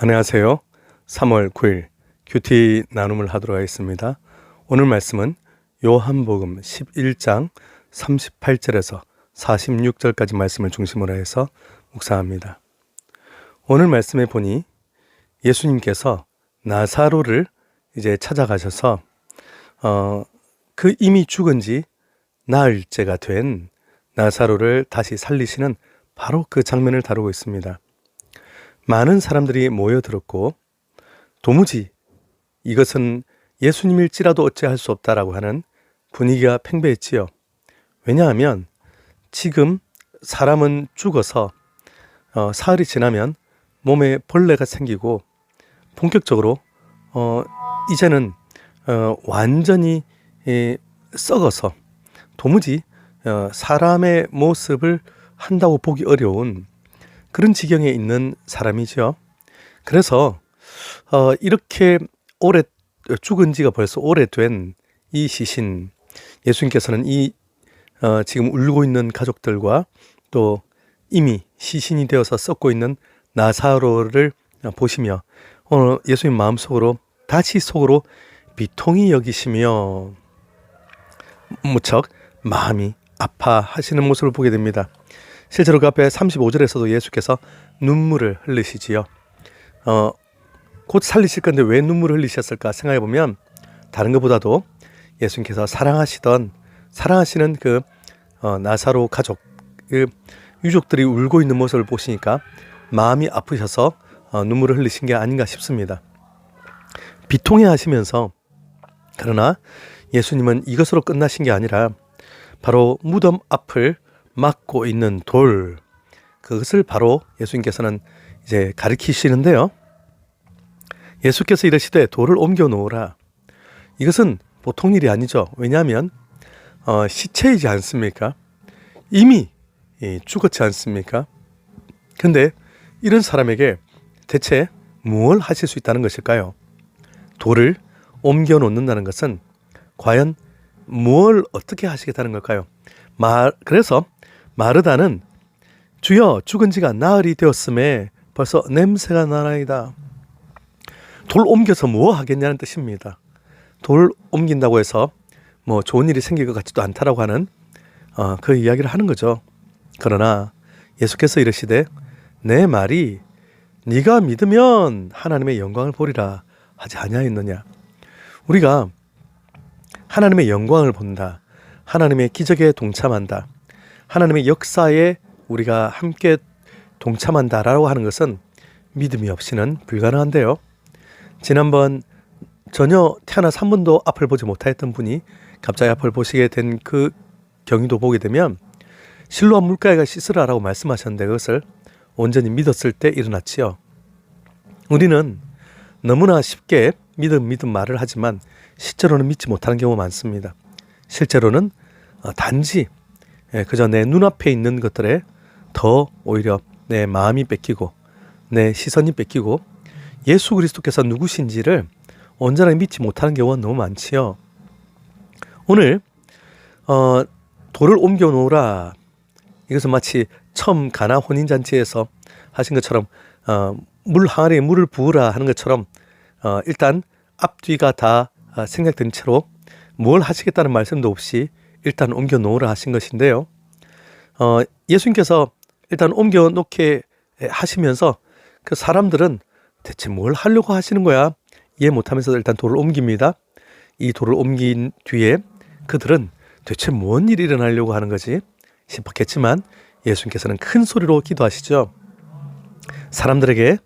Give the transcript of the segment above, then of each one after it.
안녕하세요. 3월 9일 큐티 나눔을 하도록 하겠습니다. 오늘 말씀은 요한복음 11장 38절에서 46절까지 말씀을 중심으로 해서 묵상합니다. 오늘 말씀에 보니 예수님께서 나사로를 이제 찾아가셔서 그 이미 죽은 지 나흘째가 된 나사로를 다시 살리시는 바로 그 장면을 다루고 있습니다. 많은 사람들이 모여들었고 도무지 이것은 예수님일지라도 어찌할 수 없다라고 하는 분위기가 팽배했지요. 왜냐하면 지금 사람은 죽어서 사흘이 지나면 몸에 벌레가 생기고 본격적으로 이제는 완전히 썩어서 도무지 사람의 모습을 한다고 보기 어려운 그런 지경에 있는 사람이죠. 그래서 이렇게 오래 죽은 지가 벌써 오래된 이 시신, 예수님께서는 이 지금 울고 있는 가족들과 또 이미 시신이 되어서 썩고 있는 나사로를 보시며 예수님 마음속으로 다시 속으로 비통히 여기시며 무척 마음이 아파하시는 모습을 보게 됩니다. 실제로 그 앞에 35절에서도 예수께서 눈물을 흘리시지요. 곧 살리실 건데 왜 눈물을 흘리셨을까 생각해 보면 다른 것보다도 예수님께서 사랑하시는 그 나사로 가족, 그 유족들이 울고 있는 모습을 보시니까 마음이 아프셔서 눈물을 흘리신 게 아닌가 싶습니다. 비통해 하시면서 그러나 예수님은 이것으로 끝나신 게 아니라 바로 무덤 앞을 막고 있는 돌, 그것을 바로 예수님께서는 이제 가리키시는데요. 예수께서 이르시되 돌을 옮겨 놓으라. 이것은 보통 일이 아니죠. 왜냐하면 시체이지 않습니까? 이미 죽었지 않습니까? 근데 이런 사람에게 대체 무엇을 하실 수 있다는 것일까요? 돌을 옮겨 놓는다는 것은 과연 무엇을 어떻게 하시겠다는 걸까요? 그래서 마르다는 주여 죽은 지가 나흘이 되었음에 벌써 냄새가 나나이다. 돌 옮겨서 뭐 하겠냐는 뜻입니다. 돌 옮긴다고 해서 뭐 좋은 일이 생길 것 같지도 않다라고 하는 그 이야기를 하는 거죠. 그러나 예수께서 이르시되 내 말이 네가 믿으면 하나님의 영광을 보리라 하지 아니하였느냐. 우리가 하나님의 영광을 본다, 하나님의 기적에 동참한다, 하나님의 역사에 우리가 함께 동참한다라고 하는 것은 믿음이 없이는 불가능한데요. 지난번 전혀 태어나서 한 번도 앞을 보지 못하였던 분이 갑자기 앞을 보시게 된 그 경위도 보게 되면 실로암 물가에가 씻으라라고 말씀하셨는데 그것을 온전히 믿었을 때 일어났지요. 우리는 너무나 쉽게 믿음 말을 하지만 실제로는 믿지 못하는 경우가 많습니다. 실제로는 단지 그저 내 눈앞에 있는 것들에 더 오히려 내 마음이 뺏기고 내 시선이 뺏기고 예수 그리스도께서 누구신지를 온전하게 믿지 못하는 경우가 너무 많지요. 오늘 돌을 옮겨 놓으라, 이것은 마치 처음 가나 혼인잔치에서 하신 것처럼 물 항아리에 물을 부으라 하는 것처럼 일단 앞뒤가 다 생략된 채로 뭘 하시겠다는 말씀도 없이 일단 옮겨 놓으라 하신 것인데요. 예수님께서 일단 옮겨 놓게 하시면서 그 사람들은 대체 뭘 하려고 하시는 거야? 이해 못하면서 일단 돌을 옮깁니다. 이 돌을 옮긴 뒤에 그들은 대체 뭔 일이 일어나려고 하는 거지 싶었겠지만 예수님께서는 큰 소리로 기도하시죠. 사람들에게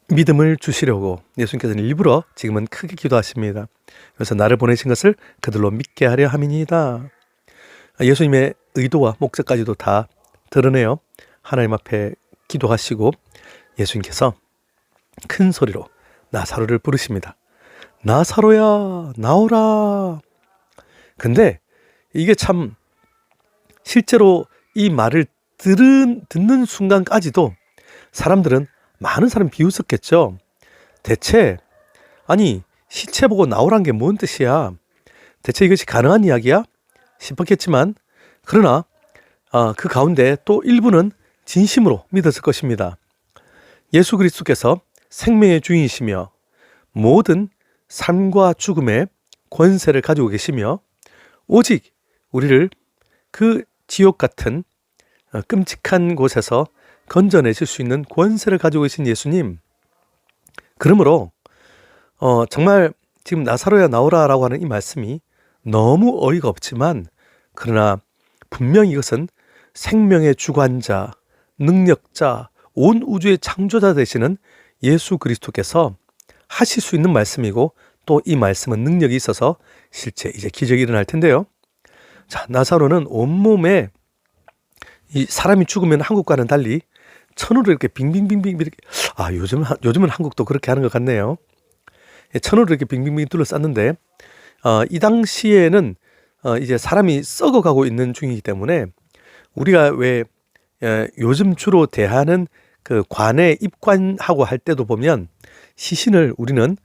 믿음을 주시려고 예수님께서는 일부러 지금은 크게 기도하십니다. 그래서 나를 보내신 것을 그들로 믿게 하려 함이니이다. 예수님의 의도와 목적까지도 다 드러내어 하나님 앞에 기도하시고 예수님께서 큰 소리로 나사로를 부르십니다. 나사로야 나오라. 근데 이게 참 실제로 이 말을 듣는 순간까지도 많은 사람이 비웃었겠죠. 대체 아니 시체 보고 나오란 게 뭔 뜻이야? 대체 이것이 가능한 이야기야? 싶었겠지만 그러나 그 가운데 또 일부는 진심으로 믿었을 것입니다. 예수 그리스도께서 생명의 주인이시며 모든 삶과 죽음의 권세를 가지고 계시며 오직 우리를 그 지옥 같은 끔찍한 곳에서 건져내실 수 있는 권세를 가지고 계신 예수님. 그러므로 정말 지금 나사로야 나오라라고 하는 이 말씀이 너무 어이가 없지만, 그러나 분명히 이것은 생명의 주관자, 능력자, 온 우주의 창조자 되시는 예수 그리스도께서 하실 수 있는 말씀이고, 또 이 말씀은 능력이 있어서 실제 이제 기적이 일어날 텐데요. 자, 나사로는 온몸에 이 사람이 죽으면 한국과는 달리 천으로 이렇게 빙빙빙빙 이렇게, 요즘은 한국도 그렇게 하는 것 같네요. 천으로 이렇게 빙빙빙 둘러쌌는데, 이 당시에는 이제 사람이 썩어가고 있는 중이기 때문에 우리가 왜 요즘 주로 대하는 그 관에 입관하고 할 때도 보면 시신을 우리는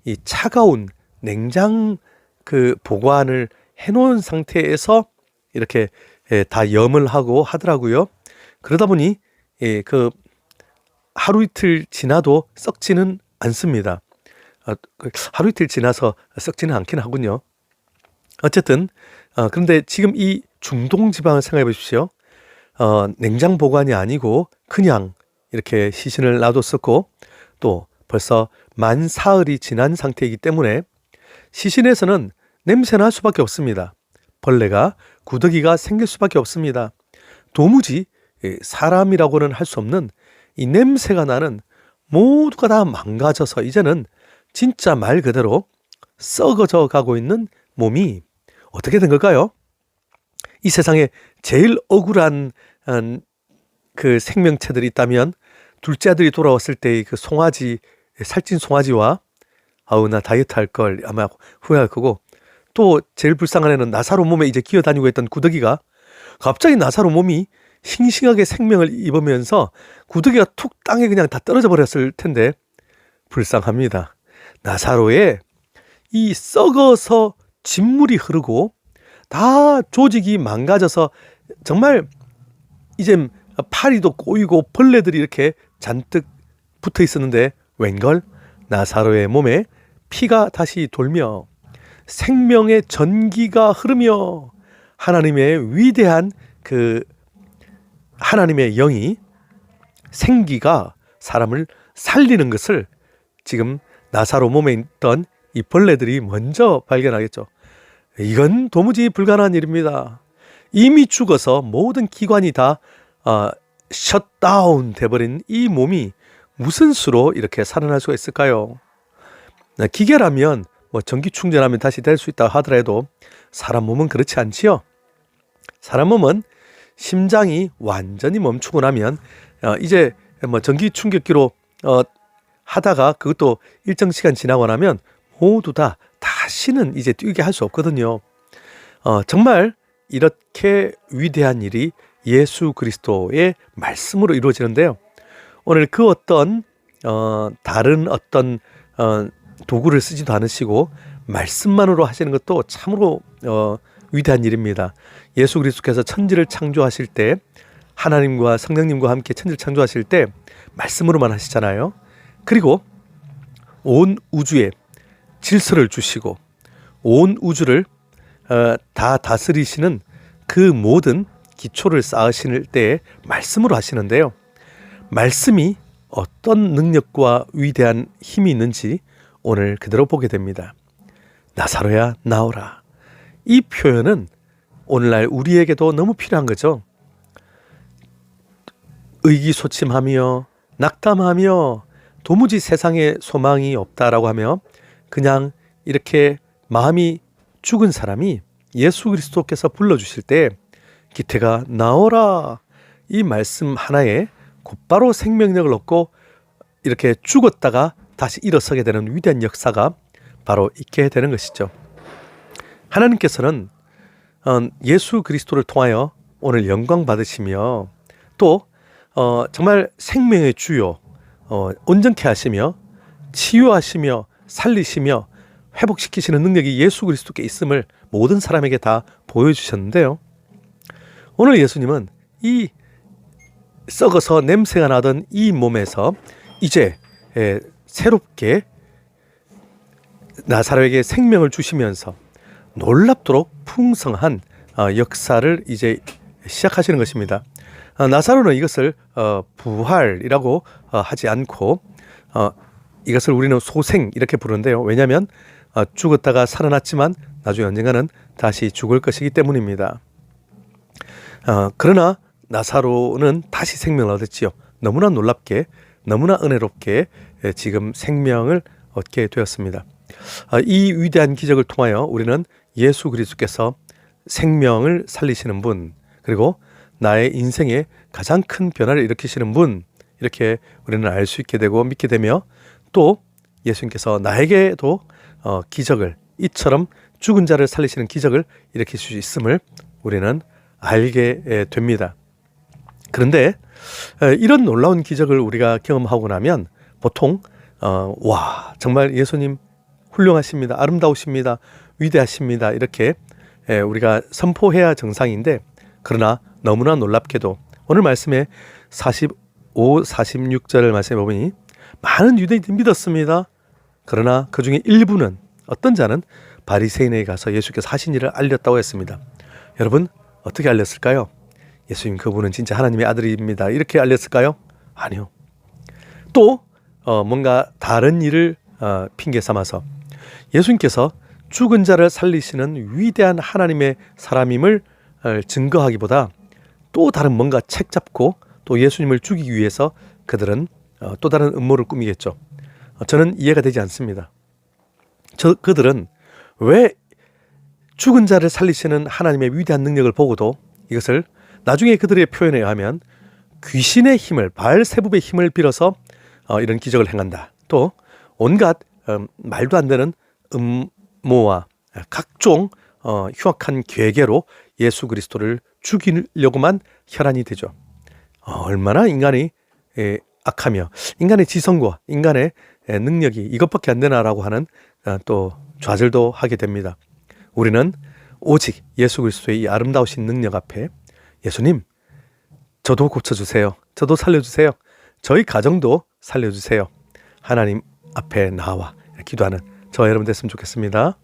이 차가운 냉장 그 보관을 해놓은 상태에서 이렇게 다 염을 하고 하더라고요. 그러다 보니 그 하루 이틀 지나도 썩지는 않습니다. 하루 이틀 지나서 썩지는 않긴 하군요. 어쨌든 그런데 지금 이 중동 지방을 생각해 보십시오. 냉장 보관이 아니고 그냥 이렇게 시신을 놔뒀었고, 또 벌써 만 사흘이 지난 상태이기 때문에 시신에서는 냄새 날 수밖에 없습니다. 벌레가, 구더기가 생길 수밖에 없습니다. 도무지 사람이라고는 할 수 없는 이 냄새가 나는, 모두가 다 망가져서 이제는 진짜 말 그대로 썩어져 가고 있는 몸이 어떻게 된 걸까요? 이 세상에 제일 억울한 그 생명체들이 있다면 둘째 아들이 돌아왔을 때의 그 송아지, 살찐 송아지와 나 다이어트 할 걸 아마 후회할 거고, 또 제일 불쌍한 애는 나사로 몸에 이제 기어다니고 있던 구더기가 갑자기 나사로 몸이 싱싱하게 생명을 입으면서 구더기가 툭 땅에 그냥 다 떨어져 버렸을 텐데, 불쌍합니다. 나사로에 이 썩어서 진물이 흐르고 다 조직이 망가져서 정말 이제 파리도 꼬이고 벌레들이 이렇게 잔뜩 붙어 있었는데, 웬걸 나사로의 몸에 피가 다시 돌며 생명의 전기가 흐르며 하나님의 위대한 그 하나님의 영이, 생기가 사람을 살리는 것을 지금 나사로 몸에 있던 이 벌레들이 먼저 발견하겠죠. 이건 도무지 불가능한 일입니다. 이미 죽어서 모든 기관이 다 셧다운 돼버린 이 몸이 무슨 수로 이렇게 살아날 수가 있을까요? 기계라면 전기 충전하면 다시 될 수 있다 하더라도 사람 몸은 그렇지 않지요. 사람 몸은 심장이 완전히 멈추고 나면 이제 전기 충격기로 하다가 그것도 일정 시간 지나고 나면 모두 다 다시는 이제 뛰게 할 수 없거든요. 정말 이렇게 위대한 일이 예수 그리스도의 말씀으로 이루어지는데요. 오늘 그 어떤 다른 어떤 도구를 쓰지도 않으시고 말씀만으로 하시는 것도 참으로 위대한 일입니다. 예수 그리스도께서 천지를 창조하실 때, 하나님과 성령님과 함께 천지를 창조하실 때 말씀으로만 하시잖아요. 그리고 온 우주에 질서를 주시고 온 우주를 다 다스리시는 그 모든 기초를 쌓으실 때 말씀으로 하시는데요. 말씀이 어떤 능력과 위대한 힘이 있는지 오늘 그대로 보게 됩니다. 나사로야 나오라. 이 표현은 오늘날 우리에게도 너무 필요한 거죠. 의기소침하며 낙담하며 도무지 세상에 소망이 없다라고 하며 그냥 이렇게 마음이 죽은 사람이 예수 그리스도께서 불러주실 때 기태가 나오라, 이 말씀 하나에 곧바로 생명력을 얻고 이렇게 죽었다가 다시 일어서게 되는 위대한 역사가 바로 있게 되는 것이죠. 하나님께서는 예수 그리스도를 통하여 오늘 영광 받으시며 또 정말 생명의 주요, 온전케 하시며 치유하시며 살리시며 회복시키시는 능력이 예수 그리스도께 있음을 모든 사람에게 다 보여주셨는데요. 오늘 예수님은 이 썩어서 냄새가 나던 이 몸에서 이제 새롭게 나사로에게 생명을 주시면서 놀랍도록 풍성한 역사를 이제 시작하시는 것입니다. 나사로는 이것을 부활이라고 하지 않고 이것을 우리는 소생 이렇게 부르는데요. 왜냐하면 죽었다가 살아났지만 나중에 언젠가는 다시 죽을 것이기 때문입니다. 그러나 나사로는 다시 생명을 얻었지요. 너무나 놀랍게, 너무나 은혜롭게 지금 생명을 얻게 되었습니다. 이 위대한 기적을 통하여 우리는 예수 그리스도께서 생명을 살리시는 분, 그리고 나의 인생에 가장 큰 변화를 일으키시는 분, 이렇게 우리는 알 수 있게 되고 믿게 되며, 또 예수님께서 나에게도 기적을, 이처럼 죽은 자를 살리시는 기적을 일으킬 수 있음을 우리는 알게 됩니다. 그런데 이런 놀라운 기적을 우리가 경험하고 나면 보통 와, 정말 예수님 훌륭하십니다, 아름다우십니다, 위대하십니다, 이렇게 우리가 선포해야 정상인데, 그러나 너무나 놀랍게도 오늘 말씀에 45, 46절을 말씀해 보니 많은 유대인들이 믿었습니다. 그러나 그 중에 일부는, 어떤 자는 바리새인에게 가서 예수께서 하신 일을 알렸다고 했습니다. 여러분, 어떻게 알렸을까요? 예수님, 그분은 진짜 하나님의 아들입니다, 이렇게 알렸을까요? 아니요. 또 뭔가 다른 일을 핑계 삼아서 예수님께서 죽은 자를 살리시는 위대한 하나님의 사람임을 증거하기보다 또 다른 뭔가 책 잡고 또 예수님을 죽이기 위해서 그들은 또 다른 음모를 꾸미겠죠. 저는 이해가 되지 않습니다. 그들은 왜 죽은 자를 살리시는 하나님의 위대한 능력을 보고도 이것을 나중에 그들의 표현에 의하면 귀신의 힘을, 바알세붑의 힘을 빌어서 이런 기적을 행한다, 또 온갖 말도 안 되는 음모와 각종 흉악한 계계로 예수 그리스도를 죽이려고만 혈안이 되죠. 얼마나 인간이 악하며 인간의 지성과 인간의 능력이 이것밖에 안 되나라고 하는 또 좌절도 하게 됩니다. 우리는 오직 예수 그리스도의 이 아름다우신 능력 앞에, 예수님, 저도 고쳐주세요, 저도 살려주세요, 저희 가정도 살려주세요, 하나님 앞에 나와 기도하는 저와 여러분 됐으면 좋겠습니다.